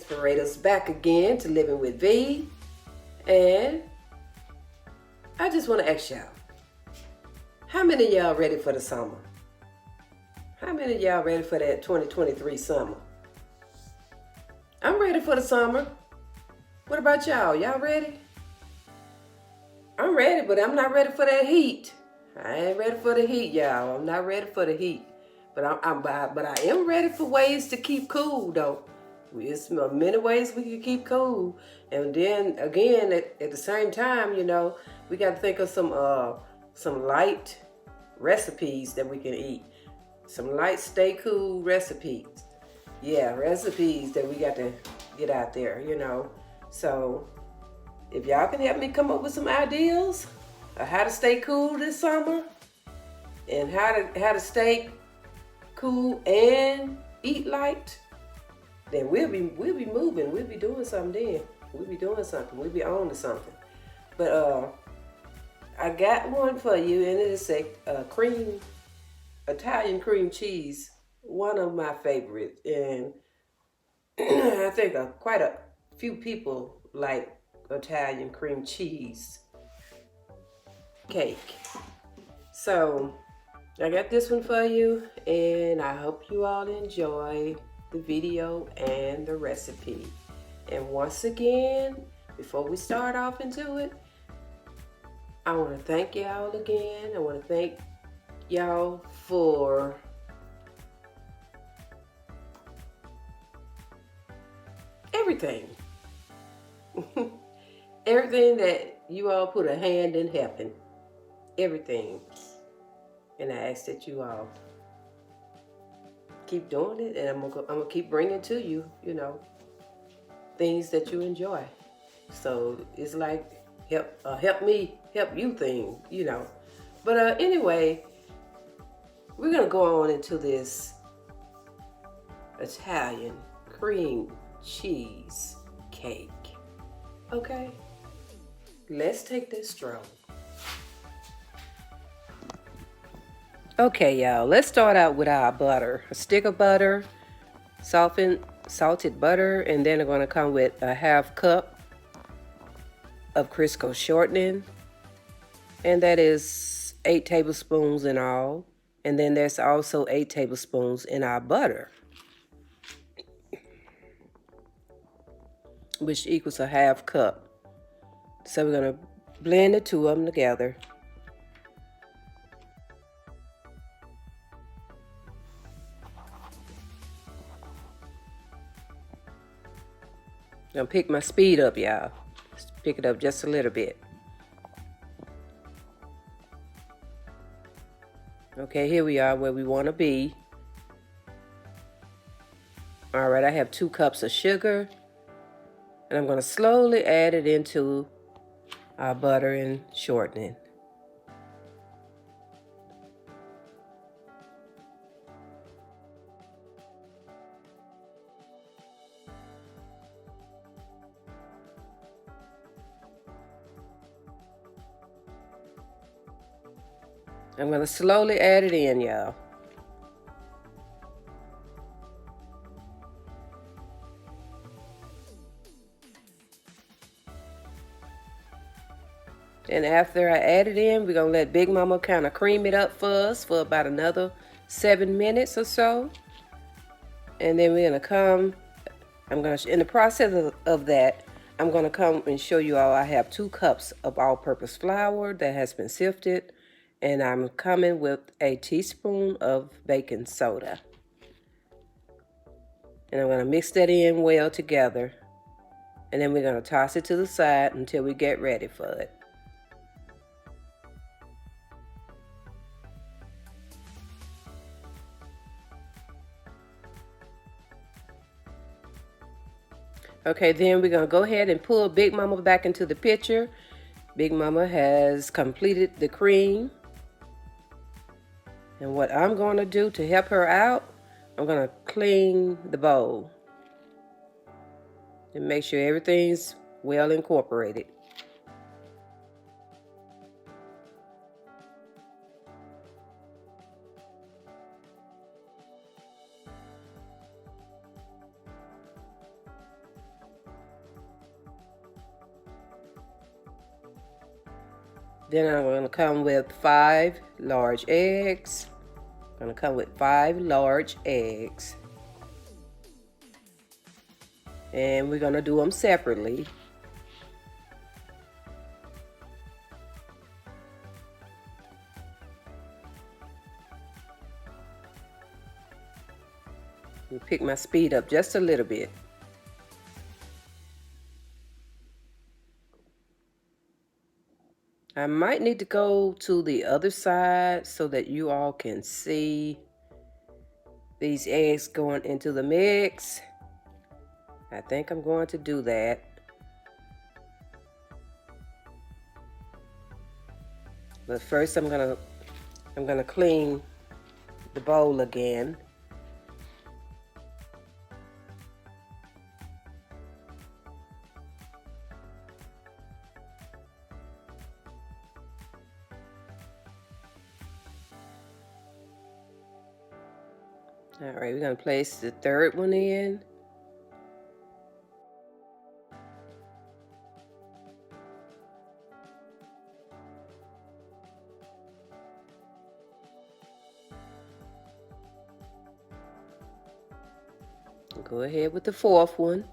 parade us back again to Living with V. And I just want to ask y'all, how many of y'all ready for the summer? How many of y'all ready for that 2023 summer? I'm ready for the summer. What about y'all? Y'all ready? I'm ready, but I'm not ready for that heat. I ain't ready for the heat, y'all. I'm not ready for the heat. But I am ready for ways to keep cool, though. There's many ways we can keep cool. And then, again, at the same time, you know, we got to think of some light recipes that we can eat. Some light, stay cool recipes. Yeah, recipes that we got to get out there, you know. So, if y'all can help me come up with some ideas of how to stay cool this summer and how to stay cool and eat light, then we'll be moving. We'll be doing something then. We'll be doing something. We'll be on to something. But I got one for you, and it is a Italian cream cheese. One of my favorites, and I think quite a few people like Italian cream cheese cake. So I got this one for you, and I hope you all enjoy the video and the recipe. And once again, before we start off into it, I want to thank y'all again. I want to thank y'all for everything. Everything that you all put a hand in helping. Everything. And I ask that you all keep doing it, and I'm gonna keep bringing to you, you know, things that you enjoy. So it's like help me help you thing, you know. But anyway, we're gonna go on into this Italian cream cheese cake. Okay, let's take this stroll. Okay, y'all, let's start out with our butter. A stick of butter, salted butter, and then I'm going to come with a half cup of Crisco shortening, and that is 8 tablespoons in all. And then there's also 8 tablespoons in our butter, which equals a half cup. So we're going to blend the two of them together. I'm gonna pick my speed up, y'all. Pick it up just a little bit. Okay, here we are where we want to be. All right, I have 2 cups of sugar, and I'm going to slowly add it into our butter and shortening. I'm going to slowly add it in, y'all. And after I add it in, we're going to let Big Mama kind of cream it up for us for about another 7 minutes or so. And then we're going to come, in the process of that, I'm going to come and show you all I have 2 cups of all-purpose flour that has been sifted. And I'm coming with a teaspoon of baking soda. And I'm going to mix that in well together. And then we're going to toss it to the side until we get ready for it. Okay, then we're going to go ahead and pull Big Mama back into the picture. Big Mama has completed the cream. And what I'm going to do to help her out, I'm going to clean the bowl and make sure everything's well incorporated. Then I'm going to come with 5 large eggs. I'm going to come with 5 large eggs. And we're going to do them separately. Let me pick my speed up just a little bit. I might need to go to the other side so that you all can see these eggs going into the mix. I think I'm going to do that. But first I'm gonna clean the bowl again. All right, we're gonna place the third one in. Go ahead with the fourth one.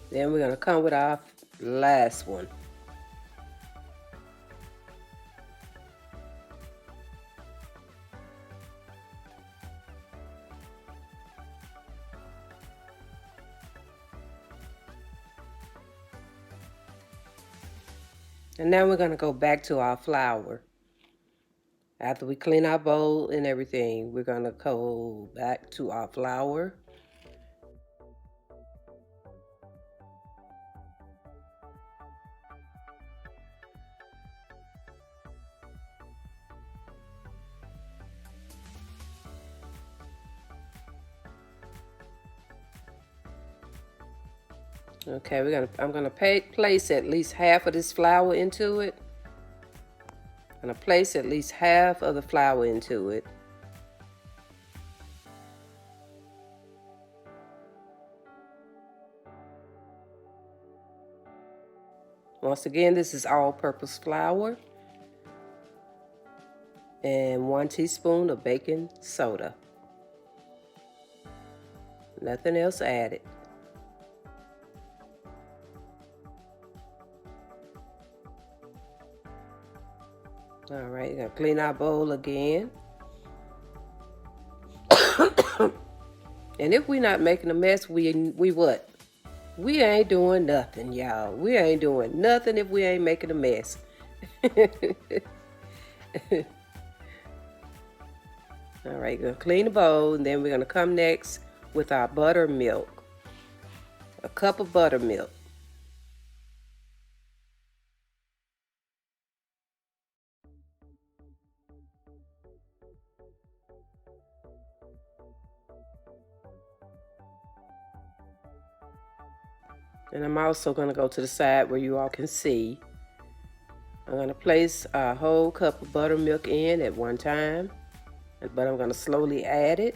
Then we're gonna come with our last one. And now we're gonna go back to our flour. After we clean our bowl and everything, we're gonna go back to our flour. Okay, I'm gonna place at least half of this flour into it. I'm gonna place at least half of the flour into it. Once again, this is all-purpose flour and 1 teaspoon of baking soda. Nothing else added. All right, gonna clean our bowl again. And if we're not making a mess, we what? We ain't doing nothing, y'all. We ain't doing nothing if we ain't making a mess. All right, gonna clean the bowl, and then we're gonna come next with our buttermilk. A cup of buttermilk. And I'm also gonna go to the side where you all can see. I'm gonna place a whole cup of buttermilk in at one time, but I'm gonna slowly add it.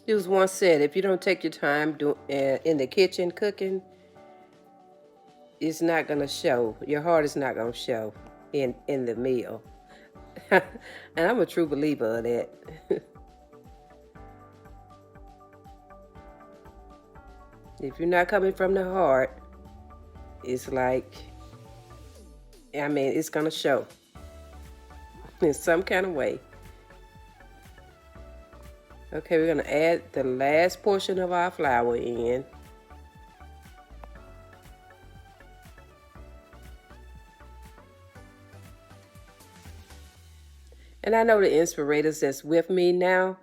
It was once said, if you don't take your time in the kitchen cooking, it's not gonna show. Your heart is not gonna show in the meal. And I'm a true believer of that. If you're not coming from the heart, it's like, I mean, it's gonna show in some kind of way. Okay, we're gonna add the last portion of our flour in. And I know the inspirators that's with me now,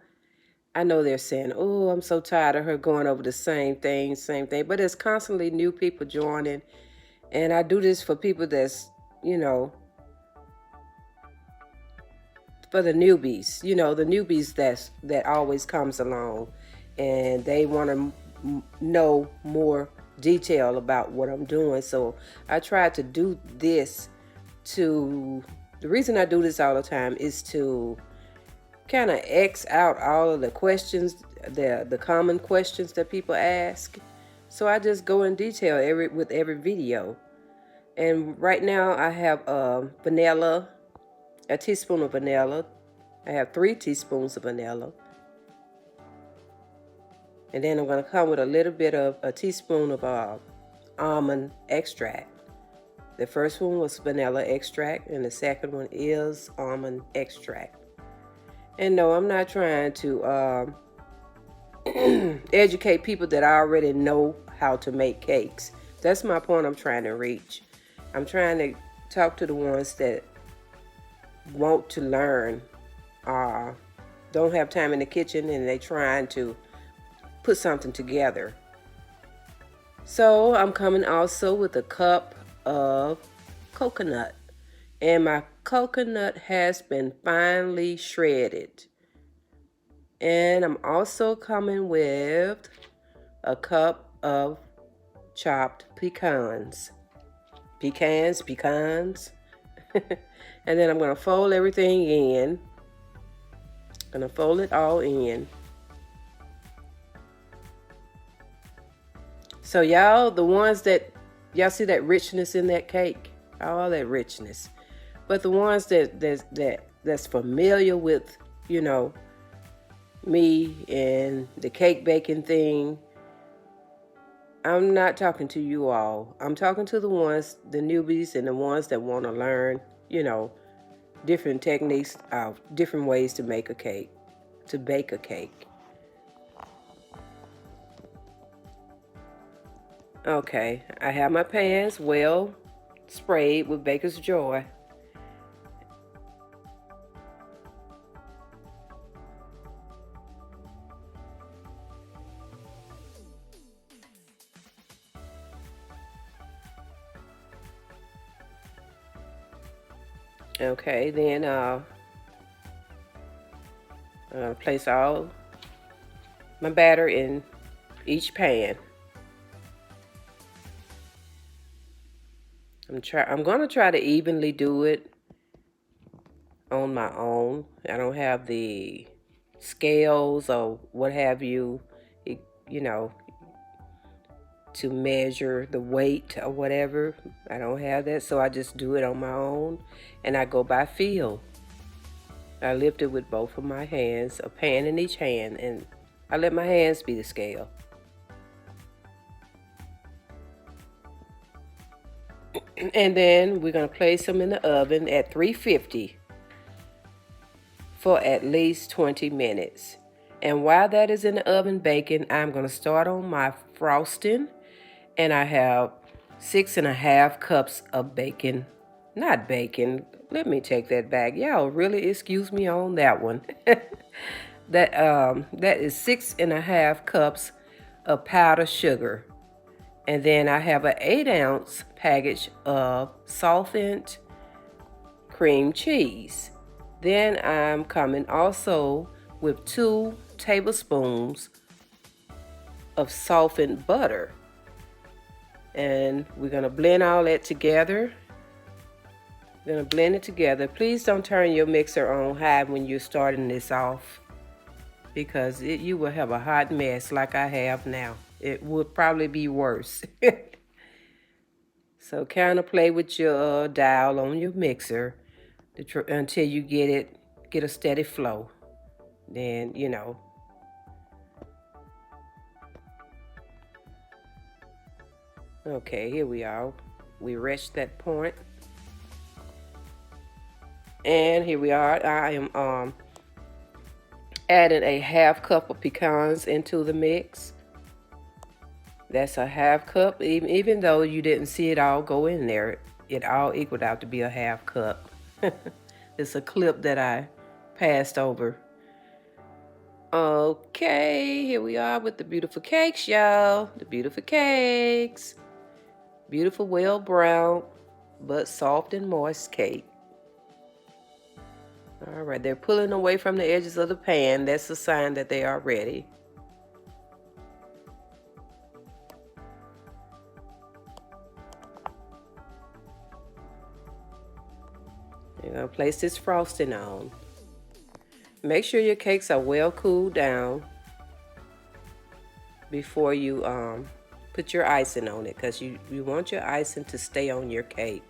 I know they're saying, oh, I'm so tired of her going over the same thing. But there's constantly new people joining. And I do this for people that's you know, for the newbies, the newbies that always comes along, and they want to know more detail about what I'm doing. So I try to do this to, the reason I do this all the time is to kind of X out all of the questions, the common questions that people ask. So I just go in detail with every video. And right now I have vanilla, a teaspoon of vanilla. I have 3 teaspoons of vanilla. And then I'm going to come with a little bit of a teaspoon of almond extract. The first one was vanilla extract, and the second one is almond extract. And no, I'm not trying to educate people that already know how to make cakes. That's my point I'm trying to reach. I'm trying to talk to the ones that want to learn, don't have time in the kitchen, and they trying to put something together. So I'm coming also with a cup of coconut, and my coconut has been finely shredded. And I'm also coming with a cup of chopped pecans. Pecans. And then I'm going to fold everything in. I'm going to fold it all in. So y'all, the ones that, y'all see that richness in that cake? All that richness. But the ones that's familiar with, me and the cake baking thing, I'm not talking to you all. I'm talking to the ones, the newbies, and the ones that want to learn, different techniques, different ways to make a cake, to bake a cake. Okay, I have my pans well sprayed with Baker's Joy. Okay, then I'm gonna place all my batter in each pan. I'm gonna try to evenly do it on my own. I don't have the scales or what have you, to measure the weight or whatever. I don't have that, so I just do it on my own, and I go by feel. I lift it with both of my hands, a pan in each hand, and I let my hands be the scale. And then we're going to place them in the oven at 350 for at least 20 minutes. And while that is in the oven baking, I'm going to start on my frosting. And I have 6.5 cups of bacon. Not bacon. Let me take that back. Y'all really excuse me on that one. That is 6.5 cups of powdered sugar. And then I have an 8-ounce package of softened cream cheese. Then I'm coming also with 2 tablespoons of softened butter. And we're going to blend all that together. We're going to blend it together. Please don't turn your mixer on high when you're starting this off, because you will have a hot mess like I have now. It would probably be worse. So kind of play with your dial on your mixer until you get a steady flow. Then, Okay, here we are. We reached that point. And here we are. I am adding a 1/2 cup of pecans into the mix. That's a 1/2 cup. Even though you didn't see it all go in there, it all equaled out to be a 1/2 cup. It's a clip that I passed over. Okay, here we are with the beautiful cakes, y'all. The beautiful cakes. Beautiful, well brown. but soft and moist cake. All right, they're pulling away from the edges of the pan. That's a sign that they are ready. You're going to place this frosting on. Make sure your cakes are well cooled down before you put your icing on it, because you want your icing to stay on your cake.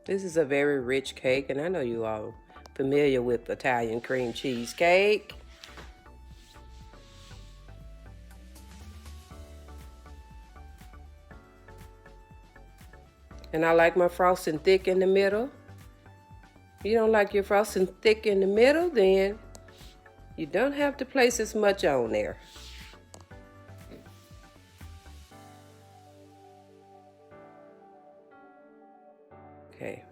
This is a very rich cake, and I know you all familiar with Italian cream cheese cake. And I like my frosting thick in the middle. If you don't like your frosting thick in the middle, then you don't have to place as much on there. Okay.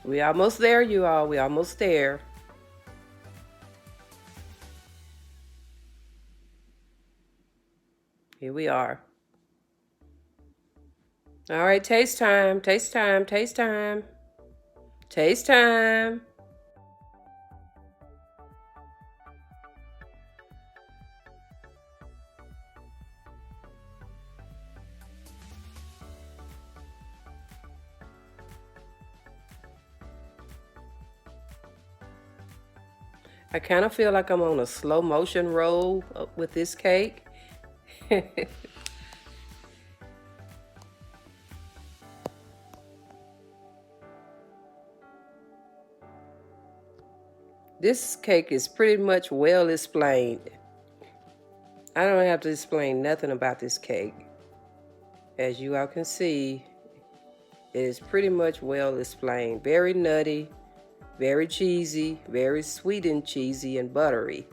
We almost there, you all. We almost there. Here we are. All right, taste time, taste time, taste time. Taste time. I kind of feel like I'm on a slow motion roll with this cake. This cake is pretty much well explained. I don't have to explain nothing about this cake. As you all can see, it is pretty much well explained. Very nutty, very cheesy, very sweet and cheesy and buttery.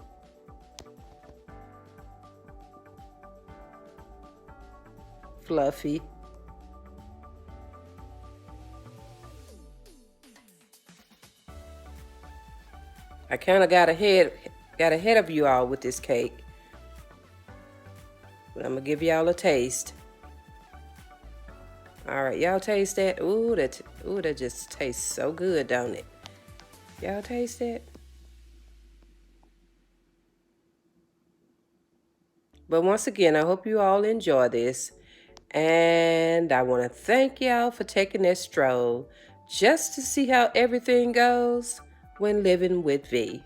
Fluffy. I kind of got ahead of you all with this cake. But I'm gonna give y'all a taste. All right, y'all taste that? Ooh, that just tastes so good, don't it? Y'all taste that? But once again, I hope you all enjoy this. And I want to thank y'all for taking that stroll just to see how everything goes when living with V.